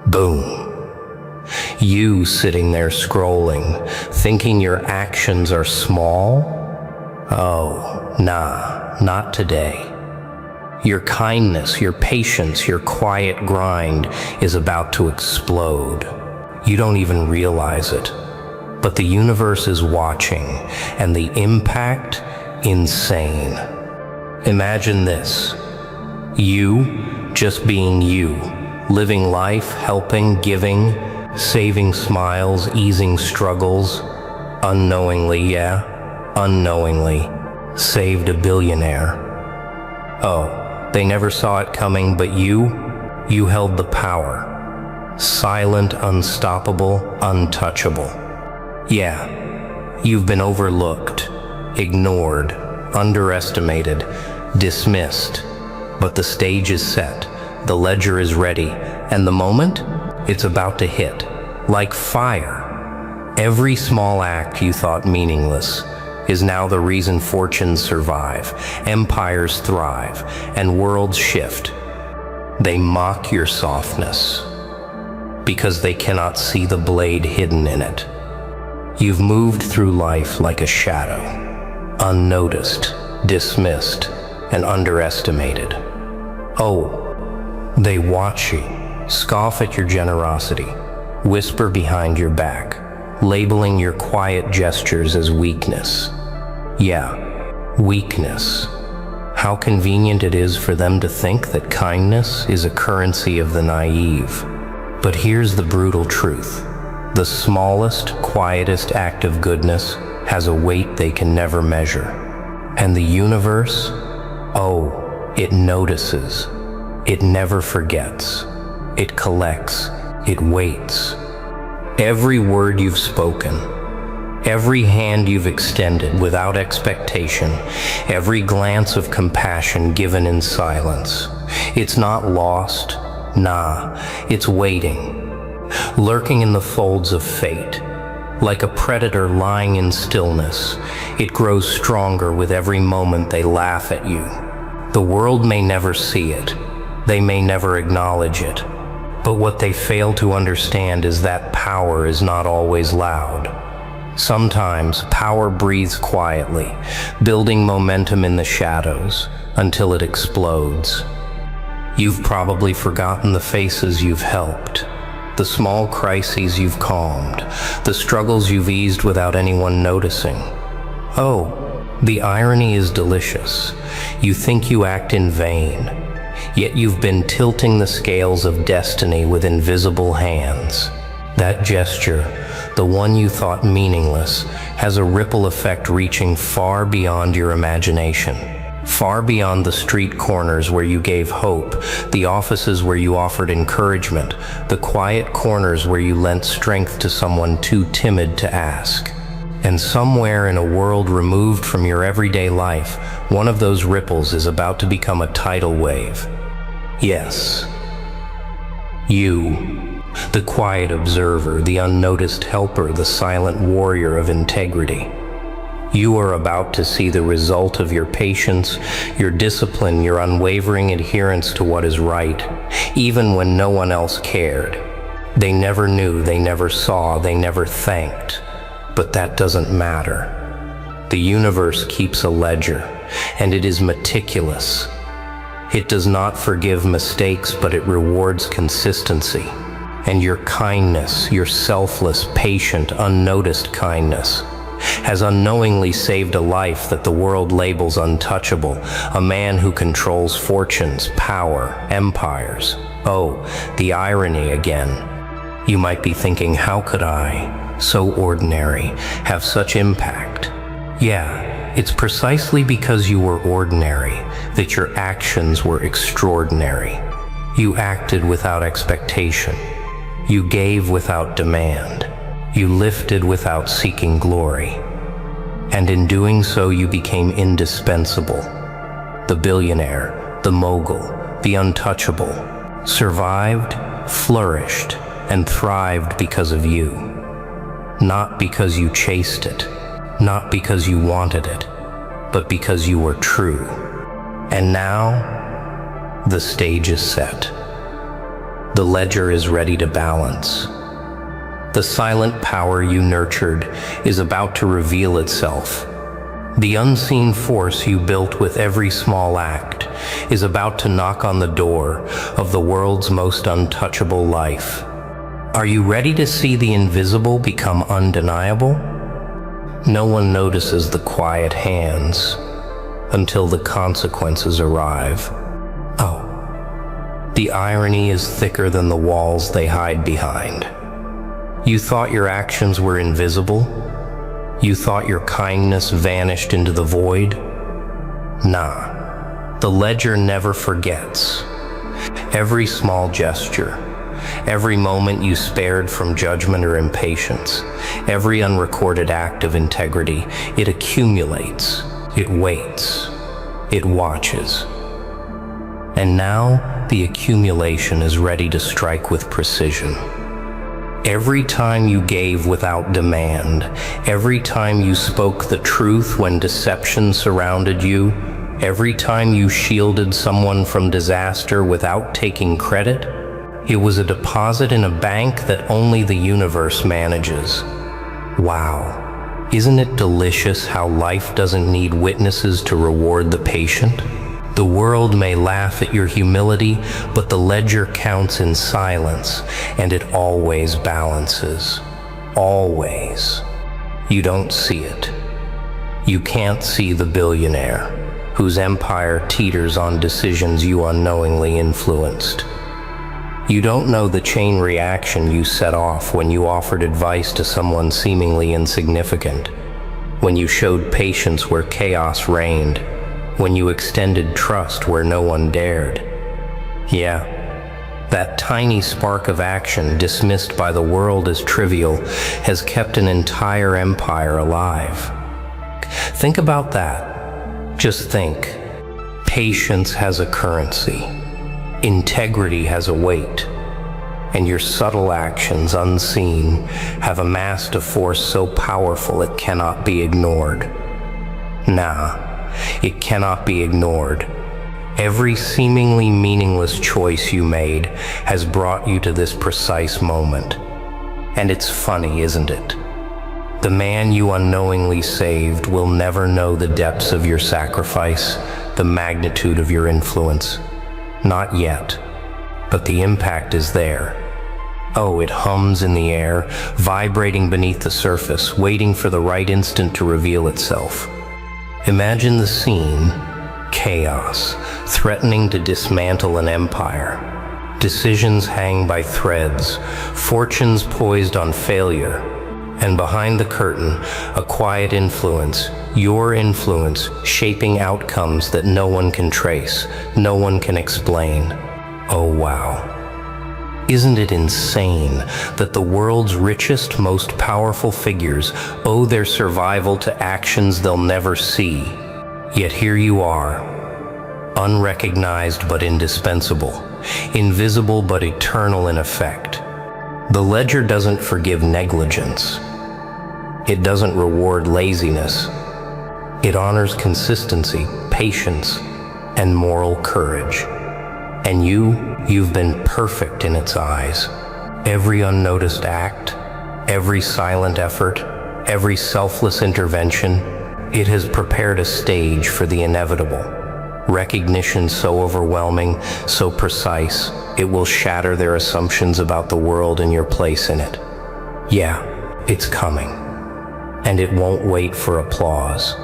Boom. You sitting there scrolling, thinking your actions are small? Oh, nah, not today. Your kindness, your patience, your quiet grind is about to explode. You don't even realize it. But the universe is watching, and the impact, insane. Imagine this. You, just being you, living life, helping, giving, saving smiles, easing struggles, unknowingly, unknowingly, saved a billionaire. Oh, they never saw it coming, but you held the power. Silent, unstoppable, untouchable. Yeah, you've been overlooked, ignored, underestimated, dismissed, but the stage is set, the ledger is ready, and the moment? It's about to hit, like fire. Every small act you thought meaningless is now the reason fortunes survive, empires thrive, and worlds shift. They mock your softness because they cannot see the blade hidden in it. You've moved through life like a shadow, unnoticed, dismissed, and underestimated. Oh, they watch you, scoff at your generosity, whisper behind your back, labeling your quiet gestures as weakness. Yeah, weakness. How convenient it is for them to think that kindness is a currency of the naive. But here's the brutal truth. The smallest, quietest act of goodness has a weight they can never measure. And the universe, oh, it notices. It never forgets. It collects. It waits. Every word you've spoken, every hand you've extended without expectation, every glance of compassion given in silence, it's not lost. Nah, it's waiting. Lurking in the folds of fate, like a predator lying in stillness, it grows stronger with every moment they laugh at you. The world may never see it, they may never acknowledge it, but what they fail to understand is that power is not always loud. Sometimes power breathes quietly, building momentum in the shadows until it explodes. You've probably forgotten the faces you've helped, the small crises you've calmed, the struggles you've eased without anyone noticing. Oh, the irony is delicious. You think you act in vain, yet you've been tilting the scales of destiny with invisible hands. That gesture, the one you thought meaningless, has a ripple effect reaching far beyond your imagination. Far beyond the street corners where you gave hope, the offices where you offered encouragement, the quiet corners where you lent strength to someone too timid to ask. And somewhere in a world removed from your everyday life, one of those ripples is about to become a tidal wave. Yes, you, the quiet observer, the unnoticed helper, the silent warrior of integrity. You are about to see the result of your patience, your discipline, your unwavering adherence to what is right, even when no one else cared. They never knew, they never saw, they never thanked. But that doesn't matter. The universe keeps a ledger, and it is meticulous. It does not forgive mistakes, but it rewards consistency. And your kindness, your selfless, patient, unnoticed kindness, has unknowingly saved a life that the world labels untouchable, a man who controls fortunes, power, empires. Oh, the irony again. You might be thinking, how could I, so ordinary, have such impact? Yeah, it's precisely because you were ordinary that your actions were extraordinary. You acted without expectation. You gave without demand. You lifted without seeking glory. And in doing so, you became indispensable. The billionaire, the mogul, the untouchable, survived, flourished, and thrived because of you. Not because you chased it, not because you wanted it, but because you were true. And now, the stage is set. The ledger is ready to balance. The silent power you nurtured is about to reveal itself. The unseen force you built with every small act is about to knock on the door of the world's most untouchable life. Are you ready to see the invisible become undeniable? No one notices the quiet hands until the consequences arrive. Oh, the irony is thicker than the walls they hide behind. You thought your actions were invisible? You thought your kindness vanished into the void? Nah, the ledger never forgets. Every small gesture, every moment you spared from judgment or impatience, every unrecorded act of integrity, it accumulates, it waits, it watches. And now the accumulation is ready to strike with precision. Every time you gave without demand, every time you spoke the truth when deception surrounded you, every time you shielded someone from disaster without taking credit, it was a deposit in a bank that only the universe manages. Wow, isn't it delicious how life doesn't need witnesses to reward the patient? The world may laugh at your humility, but the ledger counts in silence, and it always balances. Always. You don't see it. You can't see the billionaire, whose empire teeters on decisions you unknowingly influenced. You don't know the chain reaction you set off when you offered advice to someone seemingly insignificant, when you showed patience where chaos reigned, when you extended trust where no one dared. Yeah, that tiny spark of action dismissed by the world as trivial has kept an entire empire alive. Think about that. Just think. Patience has a currency. Integrity has a weight. And your subtle actions, unseen, have amassed a force so powerful it cannot be ignored. Nah. It cannot be ignored. Every seemingly meaningless choice you made has brought you to this precise moment. And it's funny, isn't it? The man you unknowingly saved will never know the depths of your sacrifice, the magnitude of your influence. Not yet. But the impact is there. Oh, it hums in the air, vibrating beneath the surface, waiting for the right instant to reveal itself. Imagine the scene: chaos, threatening to dismantle an empire. Decisions hang by threads, fortunes poised on failure. And behind the curtain, a quiet influence, your influence, shaping outcomes that no one can trace, no one can explain. Oh wow. Isn't it insane that the world's richest, most powerful figures owe their survival to actions they'll never see? Yet here you are, unrecognized but indispensable, invisible but eternal in effect. The ledger doesn't forgive negligence. It doesn't reward laziness. It honors consistency, patience, and moral courage. And you've been perfect in its eyes. Every unnoticed act, every silent effort, every selfless intervention, it has prepared a stage for the inevitable. Recognition so overwhelming, so precise, it will shatter their assumptions about the world and your place in it. Yeah, it's coming. And it won't wait for applause.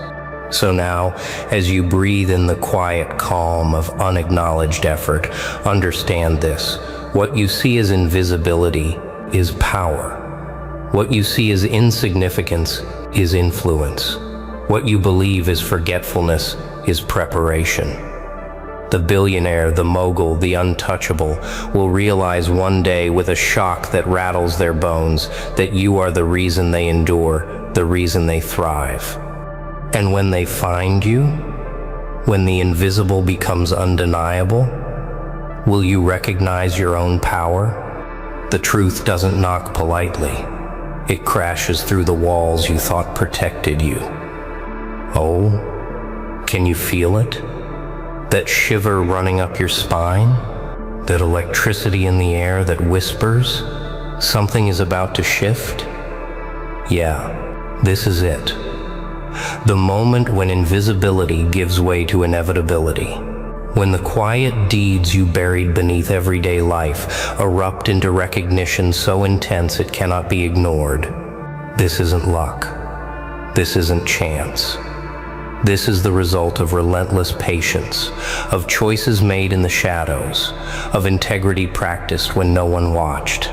So now, as you breathe in the quiet calm of unacknowledged effort, understand this. What you see as invisibility is power. What you see as insignificance is influence. What you believe is forgetfulness is preparation. The billionaire, the mogul, the untouchable will realize one day with a shock that rattles their bones that you are the reason they endure, the reason they thrive. And when they find you, when the invisible becomes undeniable, will you recognize your own power? The truth doesn't knock politely. It crashes through the walls you thought protected you. Oh, can you feel it? That shiver running up your spine? That electricity in the air that whispers something is about to shift? Yeah, this is it. The moment when invisibility gives way to inevitability. When the quiet deeds you buried beneath everyday life erupt into recognition so intense it cannot be ignored. This isn't luck. This isn't chance. This is the result of relentless patience, of choices made in the shadows, of integrity practiced when no one watched.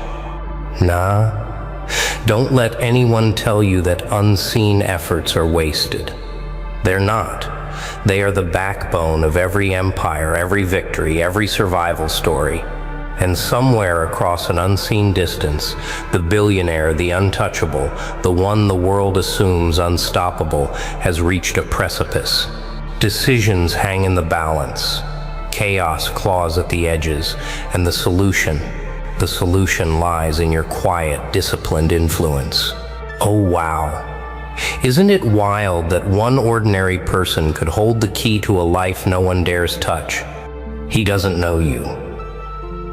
Don't let anyone tell you that unseen efforts are wasted. They're not. They are the backbone of every empire, every victory, every survival story. And somewhere across an unseen distance, the billionaire, the untouchable, the one the world assumes unstoppable, has reached a precipice. Decisions hang in the balance. Chaos claws at the edges, and the solution lies in your quiet, disciplined influence. Oh wow. Isn't it wild that one ordinary person could hold the key to a life no one dares touch? He doesn't know you.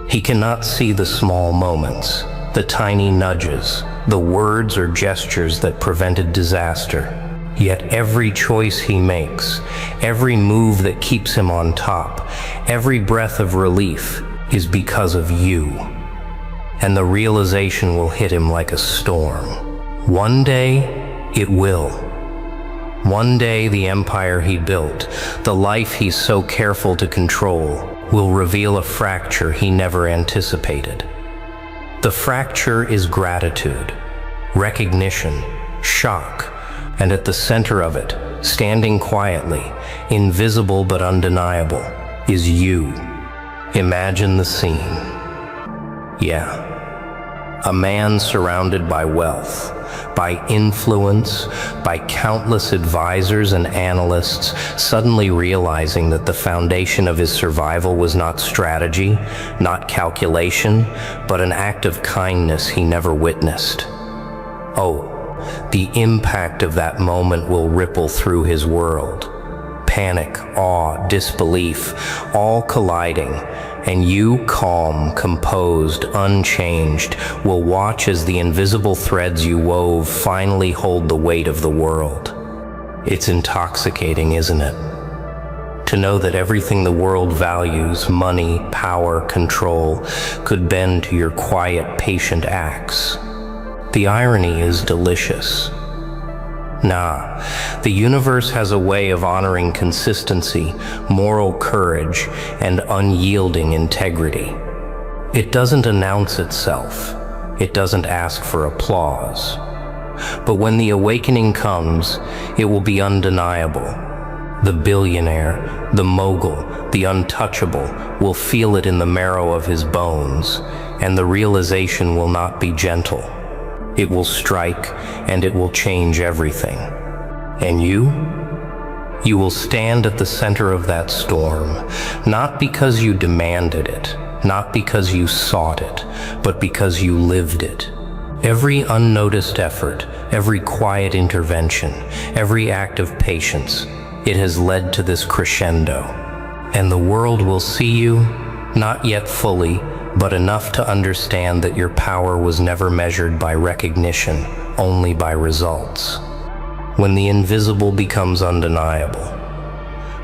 He cannot see the small moments, the tiny nudges, the words or gestures that prevented disaster. Yet every choice he makes, every move that keeps him on top, every breath of relief is because of you. And the realization will hit him like a storm. One day, it will. One day, the empire he built, the life he's so careful to control, will reveal a fracture he never anticipated. The fracture is gratitude, recognition, shock, and at the center of it, standing quietly, invisible but undeniable, is you. Imagine the scene. Yeah. A man surrounded by wealth, by influence, by countless advisors and analysts, suddenly realizing that the foundation of his survival was not strategy, not calculation, but an act of kindness he never witnessed. Oh, the impact of that moment will ripple through his world. Panic, awe, disbelief, all colliding, and you, calm, composed, unchanged, will watch as the invisible threads you wove finally hold the weight of the world. It's intoxicating, isn't it? To know that everything the world values, money, power, control, could bend to your quiet, patient acts. The irony is delicious. The universe has a way of honoring consistency, moral courage, and unyielding integrity. It doesn't announce itself. It doesn't ask for applause. But when the awakening comes, it will be undeniable. The billionaire, the mogul, the untouchable will feel it in the marrow of his bones, and the realization will not be gentle. It will strike, and it will change everything. And you will stand at the center of that storm, not because you demanded it, not because you sought it, but because you lived it. Every unnoticed effort, every quiet intervention, every act of patience, it has led to this crescendo. And the world will see you, not yet fully, but enough to understand that your power was never measured by recognition, only by results. When the invisible becomes undeniable,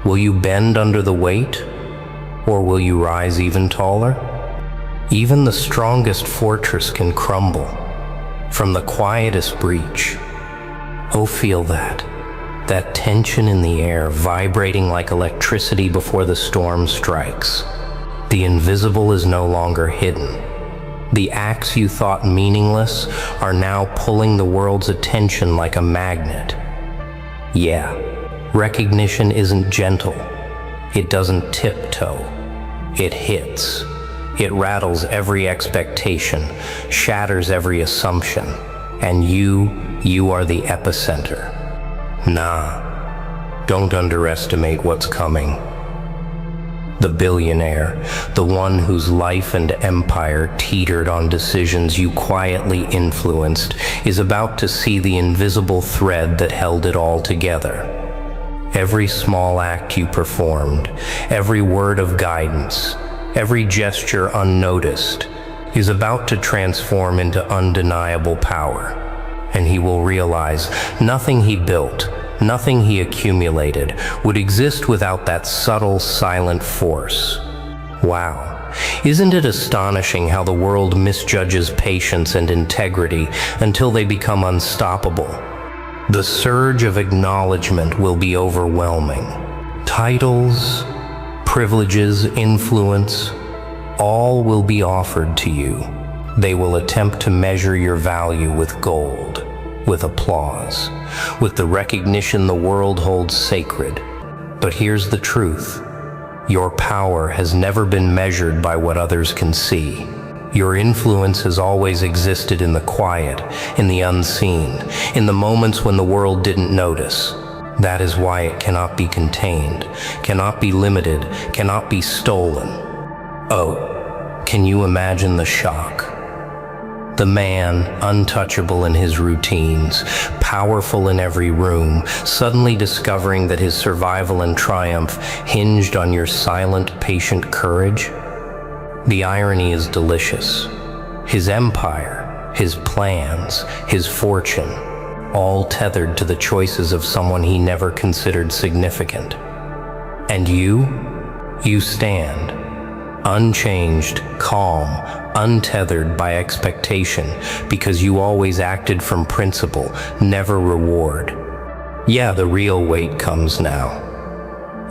will you bend under the weight, or will you rise even taller? Even the strongest fortress can crumble from the quietest breach. Oh, feel that tension in the air vibrating like electricity before the storm strikes. The invisible is no longer hidden. The acts you thought meaningless are now pulling the world's attention like a magnet. Yeah, recognition isn't gentle. It doesn't tiptoe. It hits. It rattles every expectation, shatters every assumption, and you are the epicenter. Don't underestimate what's coming. The billionaire, the one whose life and empire teetered on decisions you quietly influenced, is about to see the invisible thread that held it all together. Every small act you performed, every word of guidance, every gesture unnoticed, is about to transform into undeniable power. And he will realize nothing he built, nothing he accumulated, would exist without that subtle, silent force. Wow. Isn't it astonishing how the world misjudges patience and integrity until they become unstoppable? The surge of acknowledgement will be overwhelming. Titles, privileges, influence, all will be offered to you. They will attempt to measure your value with gold, with applause, with the recognition the world holds sacred. But here's the truth. Your power has never been measured by what others can see. Your influence has always existed in the quiet, in the unseen, in the moments when the world didn't notice. That is why it cannot be contained, cannot be limited, cannot be stolen. Oh, can you imagine the shock? The man, untouchable in his routines, powerful in every room, suddenly discovering that his survival and triumph hinged on your silent, patient courage? The irony is delicious. His empire, his plans, his fortune, all tethered to the choices of someone he never considered significant. And you stand, unchanged, calm, untethered by expectation, because you always acted from principle, never reward. Yeah, the real weight comes now.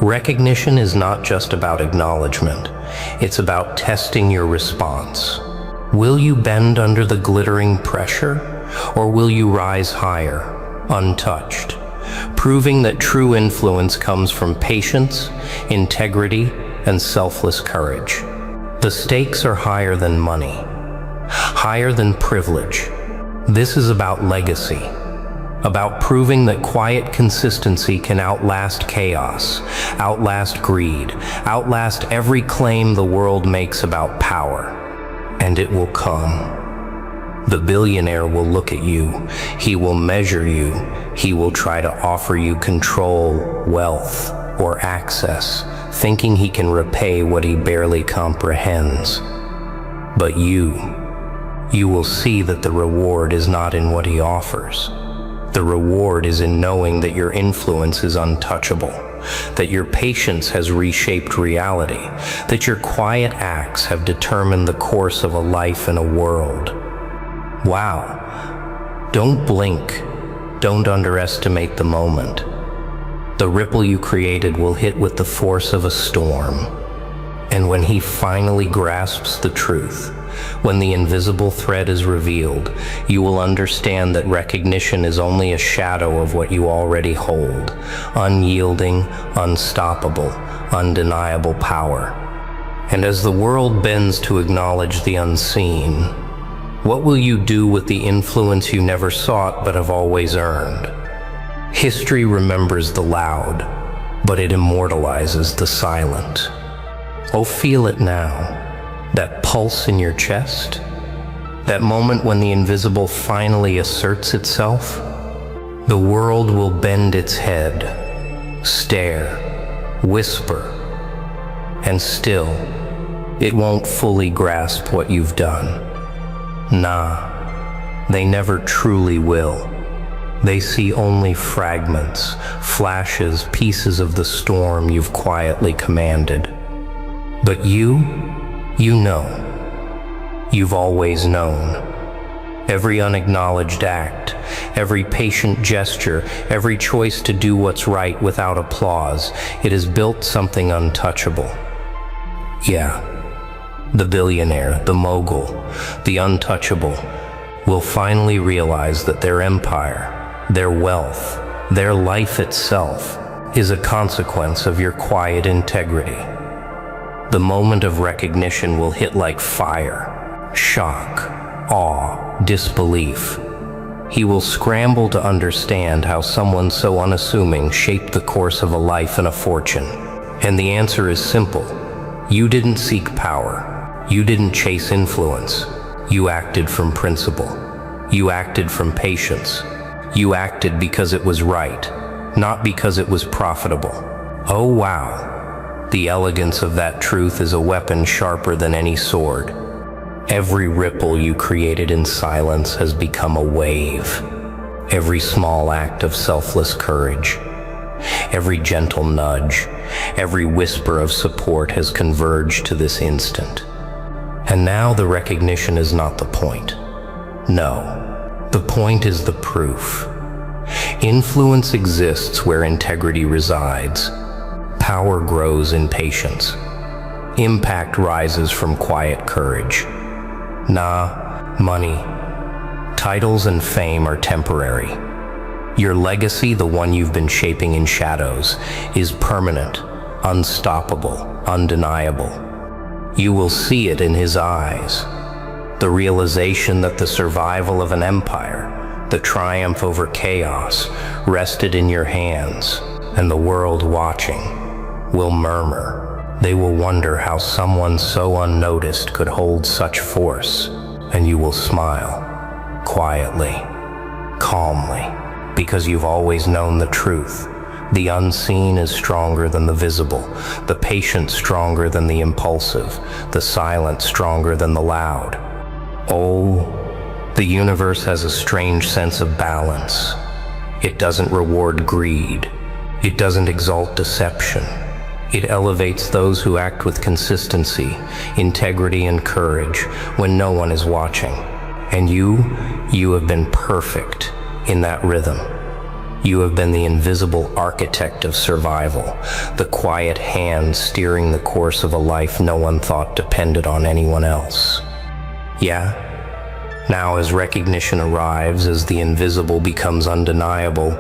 Recognition is not just about acknowledgement. It's about testing your response. Will you bend under the glittering pressure, or will you rise higher, untouched, proving that true influence comes from patience, integrity, and selfless courage? The stakes are higher than money, higher than privilege. This is about legacy, about proving that quiet consistency can outlast chaos, outlast greed, outlast every claim the world makes about power. And it will come. The billionaire will look at you, he will measure you, he will try to offer you control, wealth, or access, thinking he can repay what he barely comprehends. But you will see that the reward is not in what he offers. The reward is in knowing that your influence is untouchable, that your patience has reshaped reality, that your quiet acts have determined the course of a life and a world. Wow. Don't blink. Don't underestimate the moment. The ripple you created will hit with the force of a storm. And when he finally grasps the truth, when the invisible thread is revealed, you will understand that recognition is only a shadow of what you already hold: unyielding, unstoppable, undeniable power. And as the world bends to acknowledge the unseen, what will you do with the influence you never sought but have always earned? History remembers the loud, but it immortalizes the silent. Oh, feel it now. That pulse in your chest, that moment when the invisible finally asserts itself. The world will bend its head, stare, whisper, and still, it won't fully grasp what you've done. Nah, they never truly will. They see only fragments, flashes, pieces of the storm you've quietly commanded. But you know. You've always known. Every unacknowledged act, every patient gesture, every choice to do what's right without applause, it has built something untouchable. Yeah, the billionaire, the mogul, the untouchable, will finally realize that their empire, their wealth, their life itself is a consequence of your quiet integrity. The moment of recognition will hit like fire, shock, awe, disbelief. He will scramble to understand how someone so unassuming shaped the course of a life and a fortune. And the answer is simple. You didn't seek power. You didn't chase influence. You acted from principle. You acted from patience. You acted because it was right, not because it was profitable. Oh wow. The elegance of that truth is a weapon sharper than any sword. Every ripple you created in silence has become a wave. Every small act of selfless courage, every gentle nudge, every whisper of support has converged to this instant. And now the recognition is not the point. No, the point is the proof. Influence exists where integrity resides. Power grows in patience. Impact rises from quiet courage. Money, titles and fame are temporary. Your legacy, the one you've been shaping in shadows, is permanent, unstoppable, undeniable. You will see it in his eyes. The realization that the survival of an empire, the triumph over chaos, rested in your hands, and the world watching will murmur. They will wonder how someone so unnoticed could hold such force, and you will smile, quietly, calmly, because you've always known the truth. The unseen is stronger than the visible, the patient stronger than the impulsive, the silent stronger than the loud. Oh, the universe has a strange sense of balance. It doesn't reward greed. It doesn't exalt deception. It elevates those who act with consistency, integrity, and courage when no one is watching. And you have been perfect in that rhythm. You have been the invisible architect of survival, the quiet hand steering the course of a life no one thought depended on anyone else. Yeah? Now, as recognition arrives, as the invisible becomes undeniable,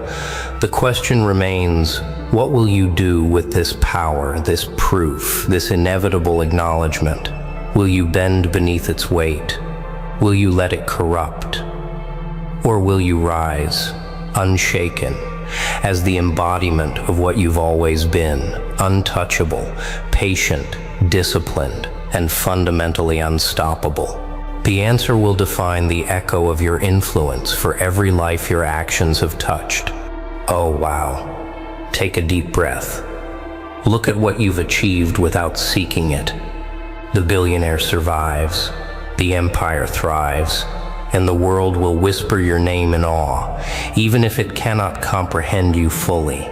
the question remains, what will you do with this power, this proof, this inevitable acknowledgement? Will you bend beneath its weight? Will you let it corrupt? Or will you rise, unshaken, as the embodiment of what you've always been, untouchable, patient, disciplined, and fundamentally unstoppable? The answer will define the echo of your influence for every life your actions have touched. Oh, wow. Take a deep breath. Look at what you've achieved without seeking it. The billionaire survives, the empire thrives, and the world will whisper your name in awe, even if it cannot comprehend you fully.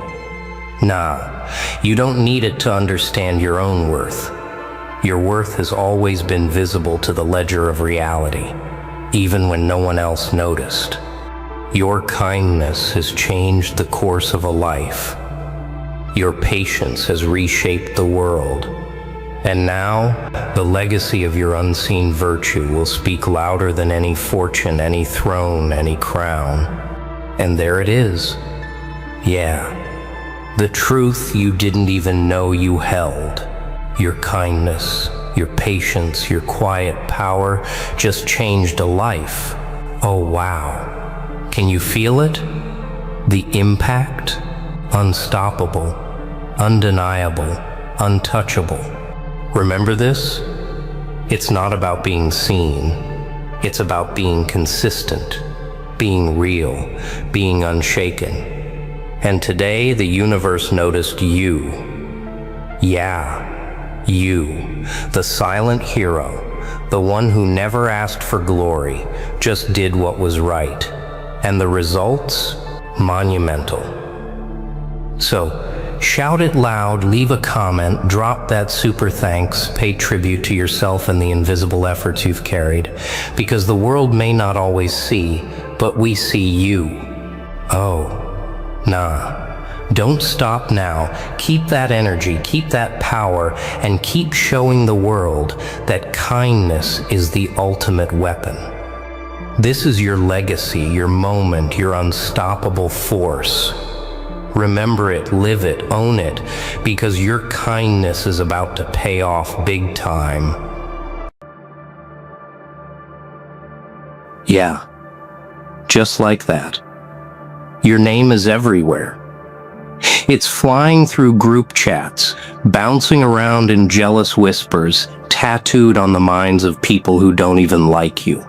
You don't need it to understand your own worth. Your worth has always been visible to the ledger of reality, even when no one else noticed. Your kindness has changed the course of a life. Your patience has reshaped the world. And now, the legacy of your unseen virtue will speak louder than any fortune, any throne, any crown. And there it is. Yeah, the truth you didn't even know you held. Your kindness, your patience, your quiet power just changed a life. Oh, wow. Can you feel it? The impact? Unstoppable, undeniable, untouchable. Remember this? It's not about being seen. It's about being consistent, being real, being unshaken. And today, the universe noticed you. Yeah. You, the silent hero, the one who never asked for glory, just did what was right. And the results? Monumental. So, shout it loud, leave a comment, drop that super thanks, pay tribute to yourself and the invisible efforts you've carried, because the world may not always see, but we see you. Oh, Don't stop now. Keep that energy, keep that power, and keep showing the world that kindness is the ultimate weapon. This is your legacy, your moment, your unstoppable force. Remember it, live it, own it, because your kindness is about to pay off big time. Yeah, just like that. Your name is everywhere. It's flying through group chats, bouncing around in jealous whispers, tattooed on the minds of people who don't even like you.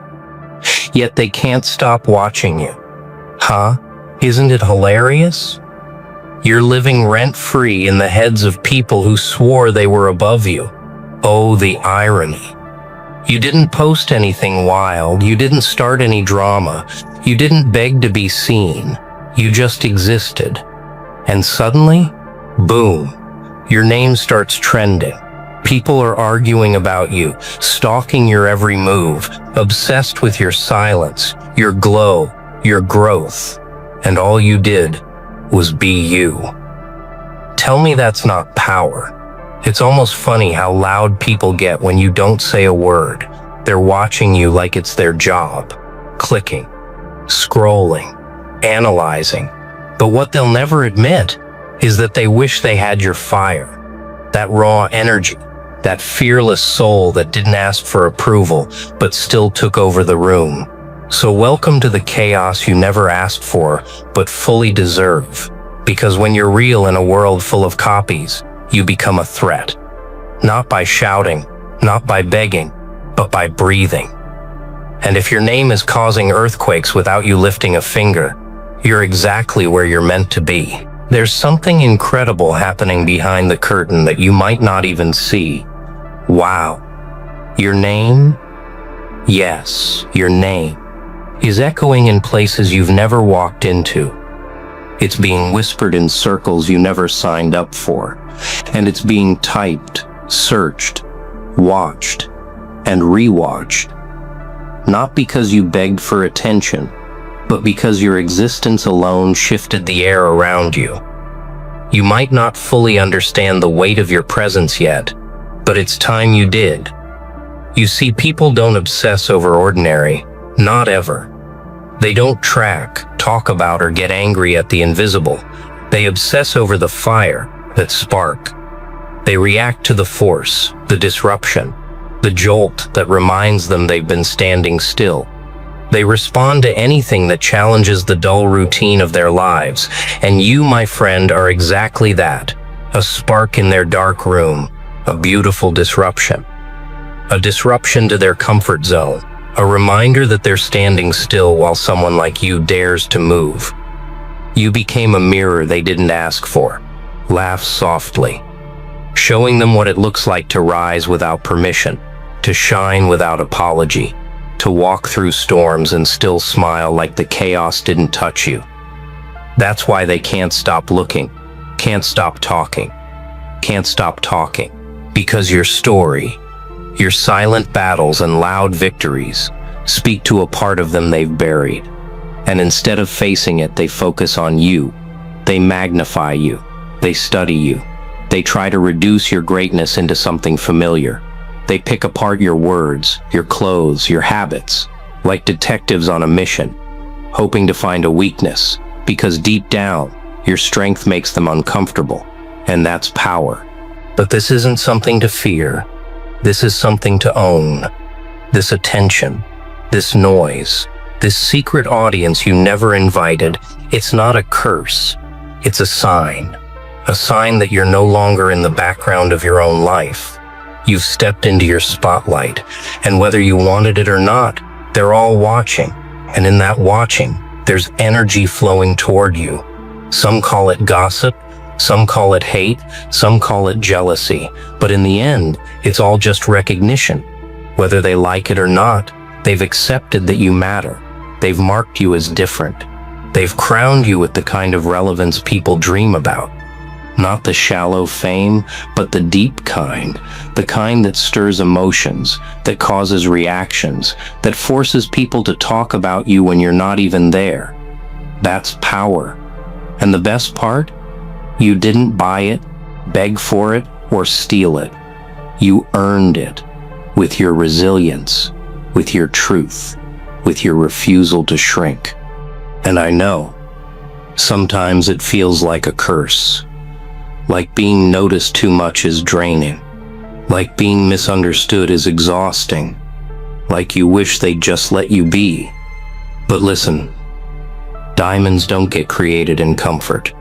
Yet they can't stop watching you. Huh? Isn't it hilarious? You're living rent-free in the heads of people who swore they were above you. Oh, the irony. You didn't post anything wild, you didn't start any drama, you didn't beg to be seen, you just existed. And suddenly, boom, your name starts trending. People are arguing about you, stalking your every move, obsessed with your silence, your glow, your growth. And all you did was be you. Tell me that's not power. It's almost funny how loud people get when you don't say a word. They're watching you like it's their job, clicking, scrolling, analyzing. But what they'll never admit is that they wish they had your fire, that raw energy, that fearless soul that didn't ask for approval but still took over the room. So welcome to the chaos you never asked for but fully deserve. Because when you're real in a world full of copies, you become a threat. Not by shouting, not by begging, but by breathing. And if your name is causing earthquakes without you lifting a finger, you're exactly where you're meant to be. There's something incredible happening behind the curtain that you might not even see. Wow. Your name? Yes, your name is echoing in places you've never walked into. It's being whispered in circles you never signed up for, and it's being typed, searched, watched, and rewatched. Not because you begged for attention, but because your existence alone shifted the air around you. You might not fully understand the weight of your presence yet, but it's time you did. You see, people don't obsess over ordinary, not ever. They don't track, talk about, or get angry at the invisible. They obsess over the fire that spark. They react to the force, the disruption, the jolt that reminds them they've been standing still. They respond to anything that challenges the dull routine of their lives. And you, my friend, are exactly that. A spark in their dark room, a beautiful disruption. A disruption to their comfort zone. A reminder that they're standing still while someone like you dares to move. You became a mirror they didn't ask for. Laugh softly, showing them what it looks like to rise without permission, to shine without apology, to walk through storms and still smile like the chaos didn't touch you. That's why they can't stop looking, can't stop talking, because your story, your silent battles and loud victories speak to a part of them they've buried. And instead of facing it, they focus on you. They magnify you. They study you. They try to reduce your greatness into something familiar. They pick apart your words, your clothes, your habits, like detectives on a mission, hoping to find a weakness, because deep down, your strength makes them uncomfortable, and that's power. But this isn't something to fear. This is something to own. This attention, this noise, this secret audience you never invited, it's not a curse. It's a sign that you're no longer in the background of your own life. You've stepped into your spotlight, and whether you wanted it or not, they're all watching. And in that watching, there's energy flowing toward you. Some call it gossip, some call it hate, some call it jealousy. But in the end, it's all just recognition. Whether they like it or not, they've accepted that you matter. They've marked you as different. They've crowned you with the kind of relevance people dream about. Not the shallow fame, but the deep kind. The kind that stirs emotions, that causes reactions, that forces people to talk about you when you're not even there. That's power. And the best part? You didn't buy it, beg for it, or steal it. You earned it with your resilience, with your truth, with your refusal to shrink. And I know, sometimes it feels like a curse. Like being noticed too much is draining. Like being misunderstood is exhausting. Like you wish they'd just let you be. But listen, diamonds don't get created in comfort.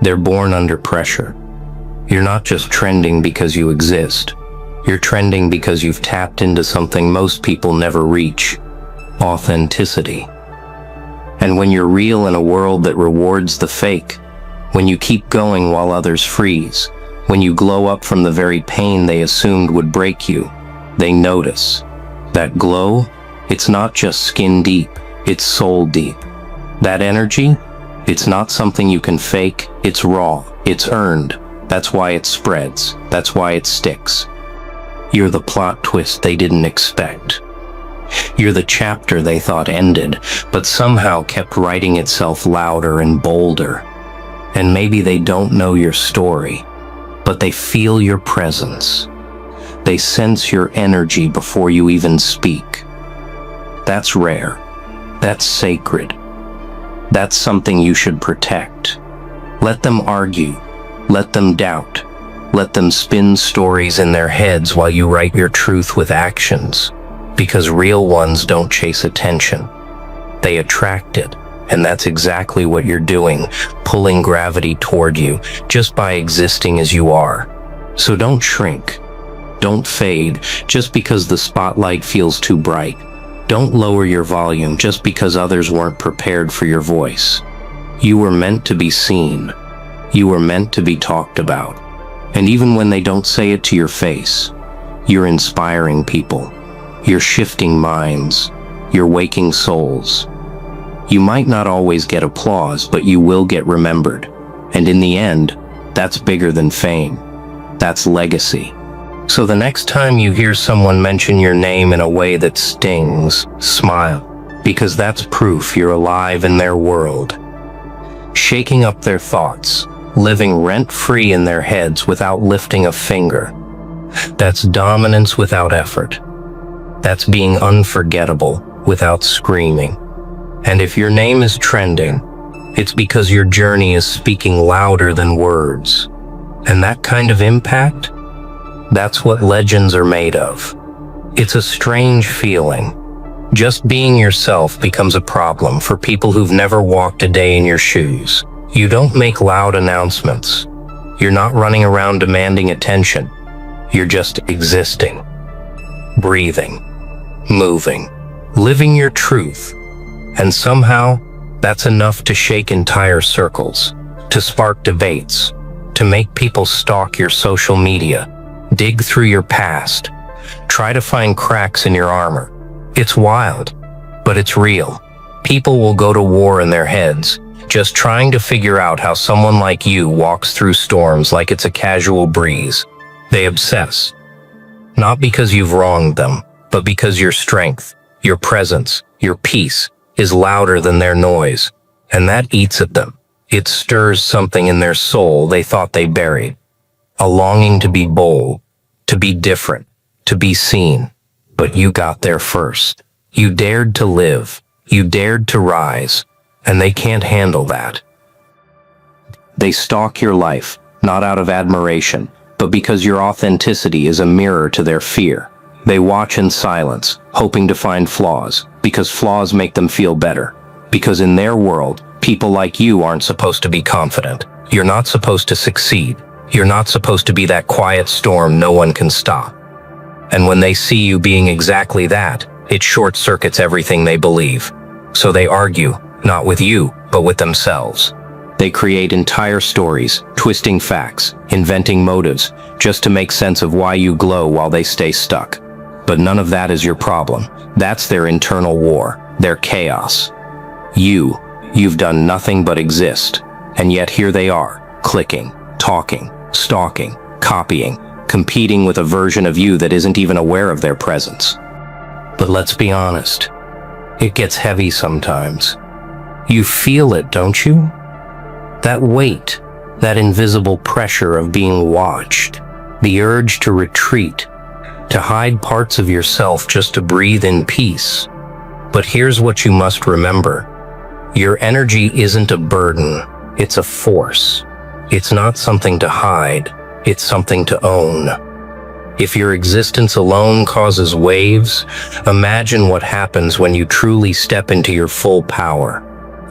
They're born under pressure. You're not just trending because you exist. You're trending because you've tapped into something most people never reach: authenticity. And when you're real in a world that rewards the fake, when you keep going while others freeze, when you glow up from the very pain they assumed would break you, they notice. That glow, it's not just skin deep, it's soul deep. That energy, it's not something you can fake, it's raw, it's earned. That's why it spreads, that's why it sticks. You're the plot twist they didn't expect. You're the chapter they thought ended, but somehow kept writing itself louder and bolder. And maybe they don't know your story, but they feel your presence. They sense your energy before you even speak. That's rare. That's sacred. That's something you should protect. Let them argue. Let them doubt. Let them spin stories in their heads while you write your truth with actions. Because real ones don't chase attention. They attract it. And that's exactly what you're doing, pulling gravity toward you just by existing as you are. So don't shrink. Don't fade just because the spotlight feels too bright. Don't lower your volume just because others weren't prepared for your voice. You were meant to be seen. You were meant to be talked about. And even when they don't say it to your face, you're inspiring people. You're shifting minds. You're waking souls. You might not always get applause, but you will get remembered. And in the end, that's bigger than fame. That's legacy. So the next time you hear someone mention your name in a way that stings, smile, because that's proof you're alive in their world. Shaking up their thoughts, living rent-free in their heads without lifting a finger. That's dominance without effort. That's being unforgettable without screaming. And if your name is trending, it's because your journey is speaking louder than words. And that kind of impact, that's what legends are made of. It's a strange feeling. Just being yourself becomes a problem for people who've never walked a day in your shoes. You don't make loud announcements. You're not running around demanding attention. You're just existing, breathing, moving, living your truth. And somehow, that's enough to shake entire circles, to spark debates, to make people stalk your social media, dig through your past, try to find cracks in your armor. It's wild, but it's real. People will go to war in their heads, just trying to figure out how someone like you walks through storms like it's a casual breeze. They obsess. Not because you've wronged them, but because your strength, your presence, your peace is louder than their noise. And that eats at them. It stirs something in their soul they thought they buried. A longing to be bold, to be different, to be seen. But you got there first. You dared to live. You dared to rise. And they can't handle that. They stalk your life, not out of admiration, but because your authenticity is a mirror to their fear. They watch in silence, hoping to find flaws, because flaws make them feel better. Because in their world, people like you aren't supposed to be confident. You're not supposed to succeed. You're not supposed to be that quiet storm no one can stop. And when they see you being exactly that, it short-circuits everything they believe. So they argue, not with you, but with themselves. They create entire stories, twisting facts, inventing motives, just to make sense of why you glow while they stay stuck. But none of that is your problem. That's their internal war, their chaos. You've done nothing but exist. And yet here they are, clicking, talking, stalking, copying, competing with a version of you that isn't even aware of their presence. But let's be honest, it gets heavy sometimes. You feel it, don't you? That weight, that invisible pressure of being watched, the urge to retreat, to hide parts of yourself just to breathe in peace. But here's what you must remember. Your energy isn't a burden, it's a force. It's not something to hide, it's something to own. If your existence alone causes waves, imagine what happens when you truly step into your full power.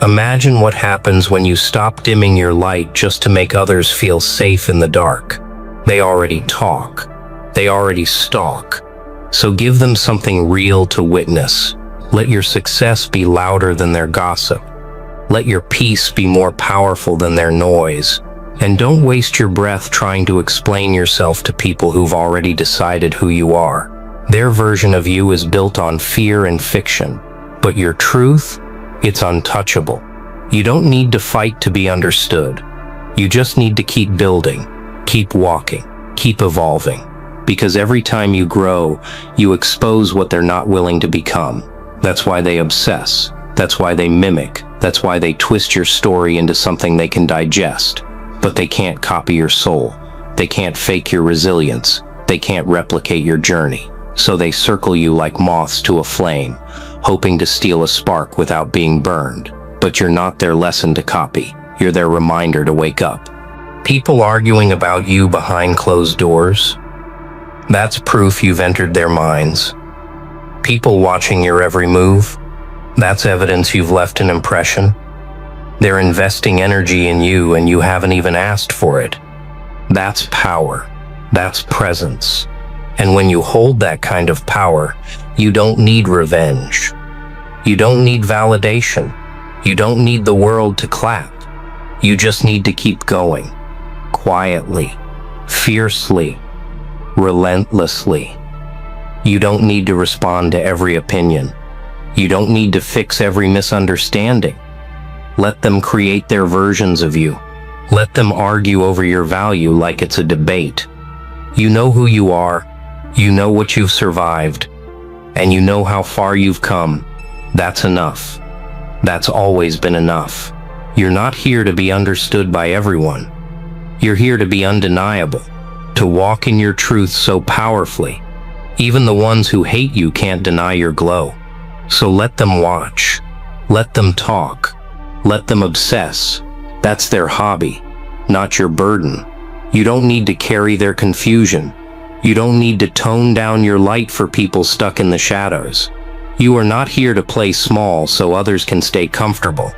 Imagine what happens when you stop dimming your light just to make others feel safe in the dark. They already talk. They already stalk. So give them something real to witness. Let your success be louder than their gossip. Let your peace be more powerful than their noise. And don't waste your breath trying to explain yourself to people who've already decided who you are. Their version of you is built on fear and fiction, but your truth, it's untouchable. You don't need to fight to be understood. You just need to keep building, keep walking, keep evolving. Because every time you grow, you expose what they're not willing to become. That's why they obsess. That's why they mimic. That's why they twist your story into something they can digest. But they can't copy your soul. They can't fake your resilience. They can't replicate your journey. So they circle you like moths to a flame, hoping to steal a spark without being burned. But you're not their lesson to copy. You're their reminder to wake up. People arguing about you behind closed doors? That's proof you've entered their minds. People watching your every move? That's evidence you've left an impression. They're investing energy in you and you haven't even asked for it. That's power. That's presence. And when you hold that kind of power, you don't need revenge. You don't need validation. You don't need the world to clap. You just need to keep going. Quietly, fiercely, relentlessly. You don't need to respond to every opinion. You don't need to fix every misunderstanding. Let them create their versions of you. Let them argue over your value like it's a debate. You know who you are, you know what you've survived, and you know how far you've come. That's enough. That's always been enough. You're not here to be understood by everyone. You're here to be undeniable, to walk in your truth so powerfully. Even the ones who hate you can't deny your glow. So let them watch. Let them talk. Let them obsess. That's their hobby, not your burden. You don't need to carry their confusion. You don't need to tone down your light for people stuck in the shadows. You are not here to play small so others can stay comfortable.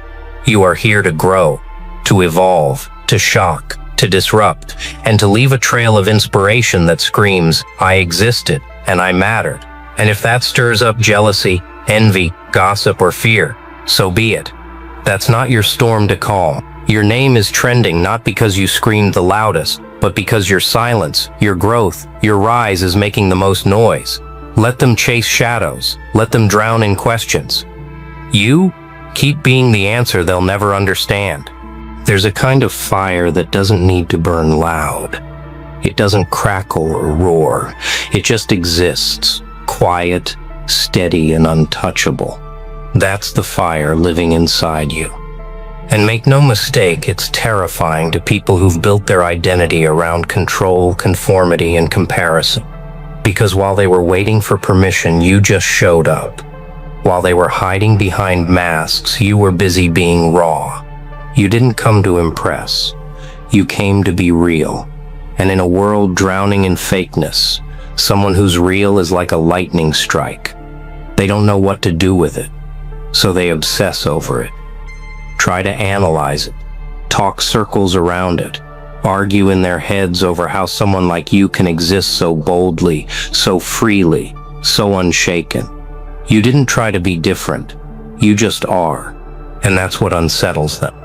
You are here to grow, to evolve, to shock, to disrupt, and to leave a trail of inspiration that screams, I existed and I mattered. And if that stirs up jealousy, envy, gossip, or fear, so be it. That's not your storm to calm. Your name is trending not because you screamed the loudest, but because your silence, your growth, your rise is making the most noise. Let them chase shadows. Let them drown in questions. You keep being the answer they'll never understand. There's a kind of fire that doesn't need to burn loud. It doesn't crackle or roar. It just exists, quiet, steady, and untouchable. That's the fire living inside you. And make no mistake, it's terrifying to people who've built their identity around control, conformity, and comparison. Because while they were waiting for permission, you just showed up. While they were hiding behind masks, you were busy being raw. You didn't come to impress. You came to be real. And in a world drowning in fakeness, someone who's real is like a lightning strike. They don't know what to do with it, so they obsess over it. Try to analyze it, talk circles around it, argue in their heads over how someone like you can exist so boldly, so freely, so unshaken. You didn't try to be different, you just are, and that's what unsettles them.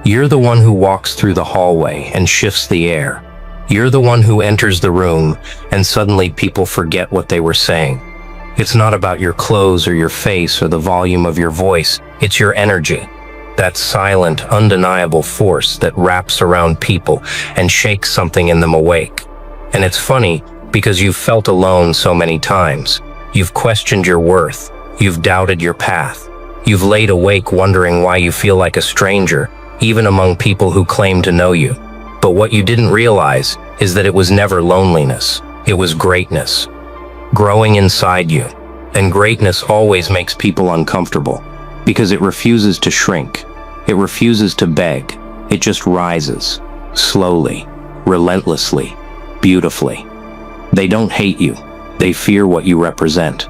You're the one who walks through the hallway and shifts the air. You're the one who enters the room, and suddenly people forget what they were saying. It's not about your clothes or your face or the volume of your voice. It's your energy. That silent, undeniable force that wraps around people and shakes something in them awake. And it's funny because you've felt alone so many times. You've questioned your worth. You've doubted your path. You've laid awake wondering why you feel like a stranger, even among people who claim to know you. But what you didn't realize is that it was never loneliness. It was greatness. Growing inside you. And greatness always makes people uncomfortable because it refuses to shrink. It refuses to beg. It just rises, slowly, relentlessly, beautifully. They don't hate you. They fear what you represent.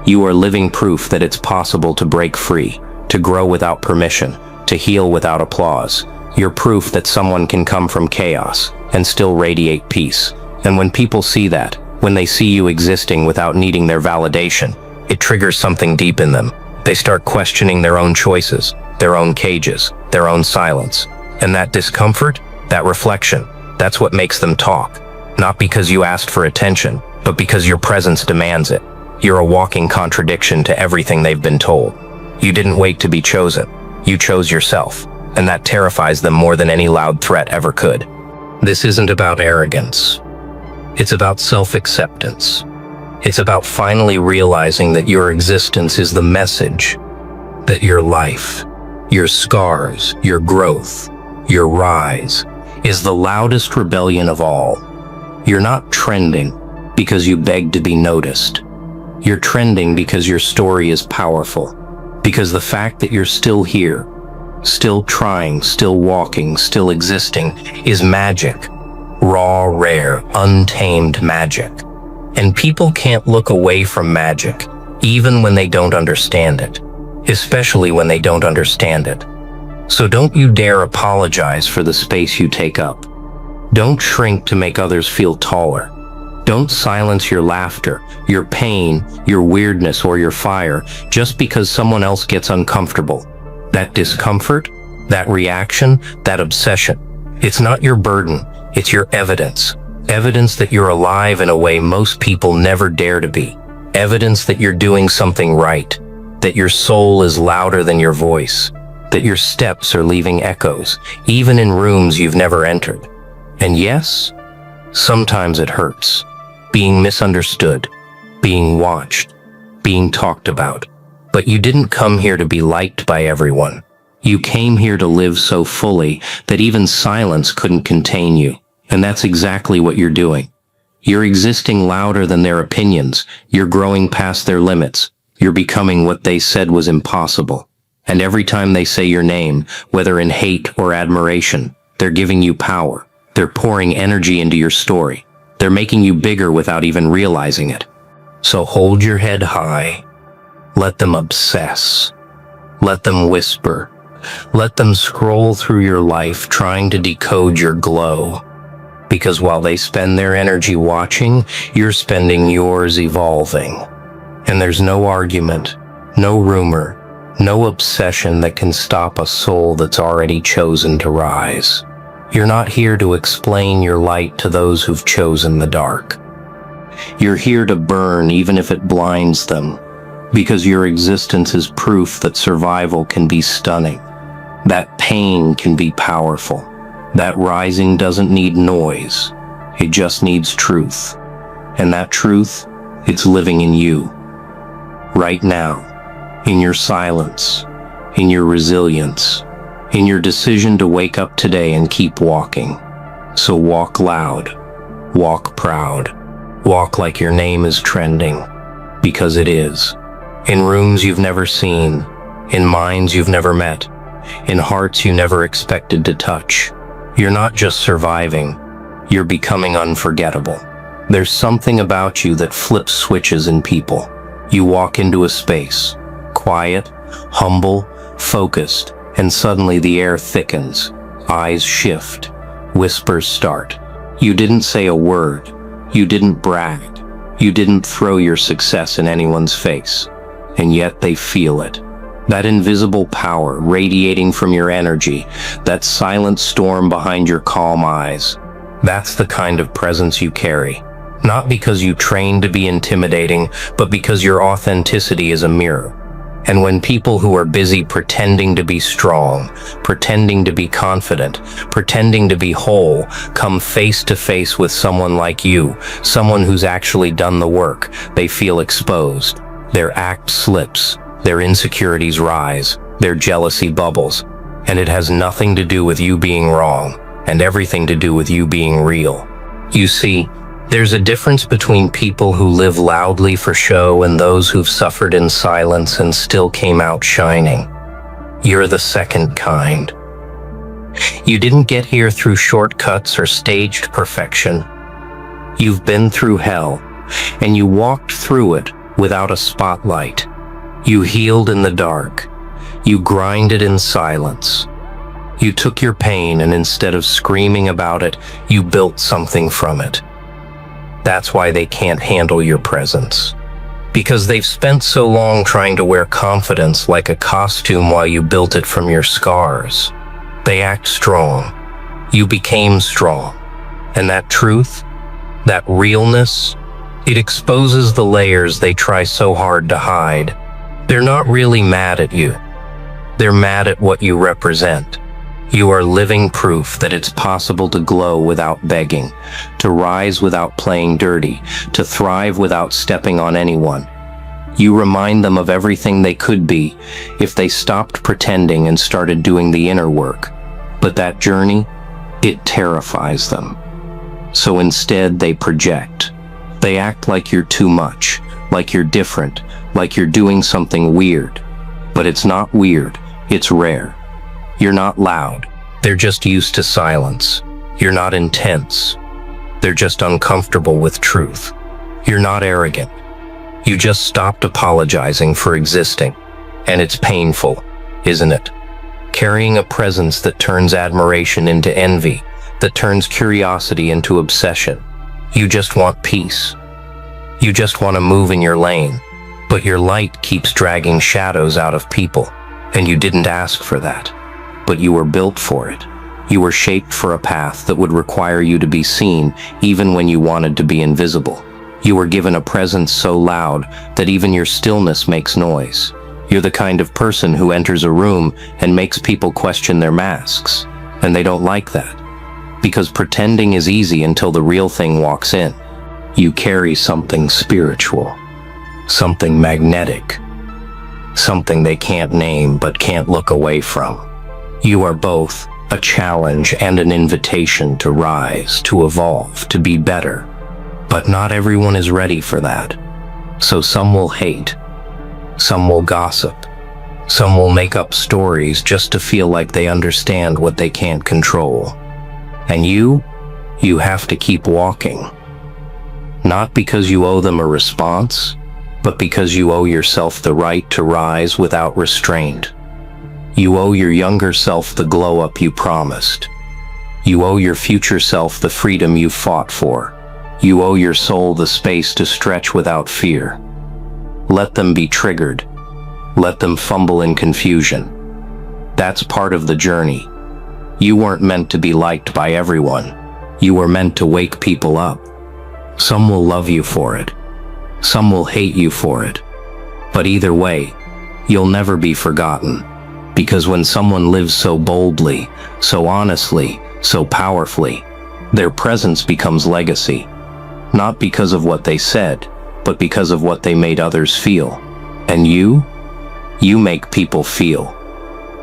You are living proof that it's possible to break free, to grow without permission, to heal without applause. You're proof that someone can come from chaos and still radiate peace. And when people see that, when they see you existing without needing their validation, it triggers something deep in them. They start questioning their own choices. their own cages, their own silence. And that discomfort, that reflection, that's what makes them talk. Not because you asked for attention, but because your presence demands it. You're a walking contradiction to everything they've been told. You didn't wait to be chosen. You chose yourself, and that terrifies them more than any loud threat ever could. This isn't about arrogance. It's about self-acceptance. It's about finally realizing that your existence is the message, that your life, your scars, your growth, your rise, is the loudest rebellion of all. You're not trending because you begged to be noticed. You're trending because your story is powerful, because the fact that you're still here, still trying, still walking, still existing, is magic. Raw, rare, untamed magic. And people can't look away from magic, even when they don't understand it, especially when they don't understand it. So don't you dare apologize for the space you take up. Don't shrink to make others feel taller. Don't silence your laughter, your pain, your weirdness, or your fire just because someone else gets uncomfortable. That discomfort, that reaction, that obsession, it's not your burden, it's your evidence. Evidence that you're alive in a way most people never dare to be. Evidence that you're doing something right, that your soul is louder than your voice, that your steps are leaving echoes, even in rooms you've never entered. And yes, sometimes it hurts. Being misunderstood, being watched, being talked about. But you didn't come here to be liked by everyone. You came here to live so fully that even silence couldn't contain you. And that's exactly what you're doing. You're existing louder than their opinions. You're growing past their limits. You're becoming what they said was impossible. And every time they say your name, whether in hate or admiration, they're giving you power. They're pouring energy into your story. They're making you bigger without even realizing it. So hold your head high. Let them obsess. Let them whisper. Let them scroll through your life trying to decode your glow. Because while they spend their energy watching, you're spending yours evolving. And there's no argument, no rumor, no obsession that can stop a soul that's already chosen to rise. You're not here to explain your light to those who've chosen the dark. You're here to burn even if it blinds them, because your existence is proof that survival can be stunning, that pain can be powerful, that rising doesn't need noise, it just needs truth. And that truth, it's living in you. Right now, in your silence, in your resilience, in your decision to wake up today and keep walking. So walk loud, walk proud, walk like your name is trending, because it is. In rooms you've never seen, in minds you've never met, in hearts you never expected to touch. You're not just surviving, you're becoming unforgettable. There's something about you that flips switches in people. You walk into a space, quiet, humble, focused, and suddenly the air thickens, eyes shift, whispers start. You didn't say a word, you didn't brag, you didn't throw your success in anyone's face, and yet they feel it. That invisible power radiating from your energy, that silent storm behind your calm eyes. That's the kind of presence you carry. Not because you trained to be intimidating, but because your authenticity is a mirror. And when people who are busy pretending to be strong, pretending to be confident, pretending to be whole, come face to face with someone like you, someone who's actually done the work, they feel exposed. Their act slips, their insecurities rise, their jealousy bubbles. And it has nothing to do with you being wrong, and everything to do with you being real. You see, there's a difference between people who live loudly for show and those who've suffered in silence and still came out shining. You're the second kind. You didn't get here through shortcuts or staged perfection. You've been through hell, and you walked through it without a spotlight. You healed in the dark. You grinded in silence. You took your pain, and instead of screaming about it, you built something from it. That's why they can't handle your presence. Because they've spent so long trying to wear confidence like a costume while you built it from your scars. They act strong. You became strong. And that truth, that realness, it exposes the layers they try so hard to hide. They're not really mad at you. They're mad at what you represent. You are living proof that it's possible to glow without begging, to rise without playing dirty, to thrive without stepping on anyone. You remind them of everything they could be if they stopped pretending and started doing the inner work. But that journey, it terrifies them. So instead they project. They act like you're too much, like you're different, like you're doing something weird. But it's not weird, it's rare. You're not loud. They're just used to silence. You're not intense. They're just uncomfortable with truth. You're not arrogant. You just stopped apologizing for existing. And it's painful, isn't it? Carrying a presence that turns admiration into envy, that turns curiosity into obsession. You just want peace. You just want to move in your lane. But your light keeps dragging shadows out of people. And you didn't ask for that. But you were built for it. You were shaped for a path that would require you to be seen even when you wanted to be invisible. You were given a presence so loud that even your stillness makes noise. You're the kind of person who enters a room and makes people question their masks. And they don't like that. Because pretending is easy until the real thing walks in. You carry something spiritual. Something magnetic. Something they can't name but can't look away from. You are both a challenge and an invitation to rise, to evolve, to be better. But not everyone is ready for that. So some will hate. Some will gossip. Some will make up stories just to feel like they understand what they can't control. And you have to keep walking. Not because you owe them a response, but because you owe yourself the right to rise without restraint. You owe your younger self the glow-up you promised. You owe your future self the freedom you fought for. You owe your soul the space to stretch without fear. Let them be triggered. Let them fumble in confusion. That's part of the journey. You weren't meant to be liked by everyone. You were meant to wake people up. Some will love you for it. Some will hate you for it. But either way, you'll never be forgotten. Because when someone lives so boldly, so honestly, so powerfully, their presence becomes legacy. Not because of what they said, but because of what they made others feel. And you make people feel.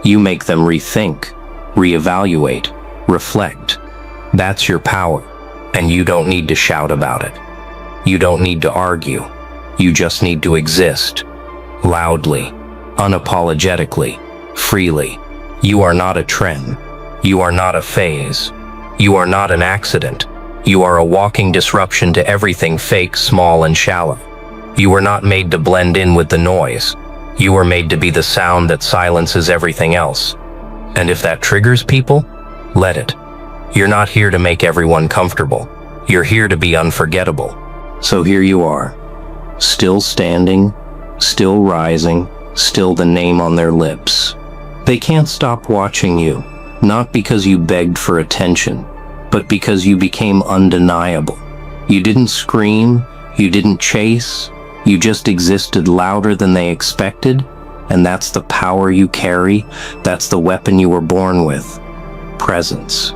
You make them rethink, reevaluate, reflect. That's your power. And you don't need to shout about it. You don't need to argue. You just need to exist. Loudly, unapologetically, freely. You are not a trend. You are not a phase. You are not an accident. You are a walking disruption to everything fake, small, and shallow. You were not made to blend in with the noise. You were made to be the sound that silences everything else. And if that triggers people, let it. You're not here to make everyone comfortable. You're here to be unforgettable. So here you are, still standing, still rising, still the name on their lips. They can't stop watching you, not because you begged for attention, but because you became undeniable. You didn't scream, you didn't chase, you just existed louder than they expected, and that's the power you carry, that's the weapon you were born with. Presence.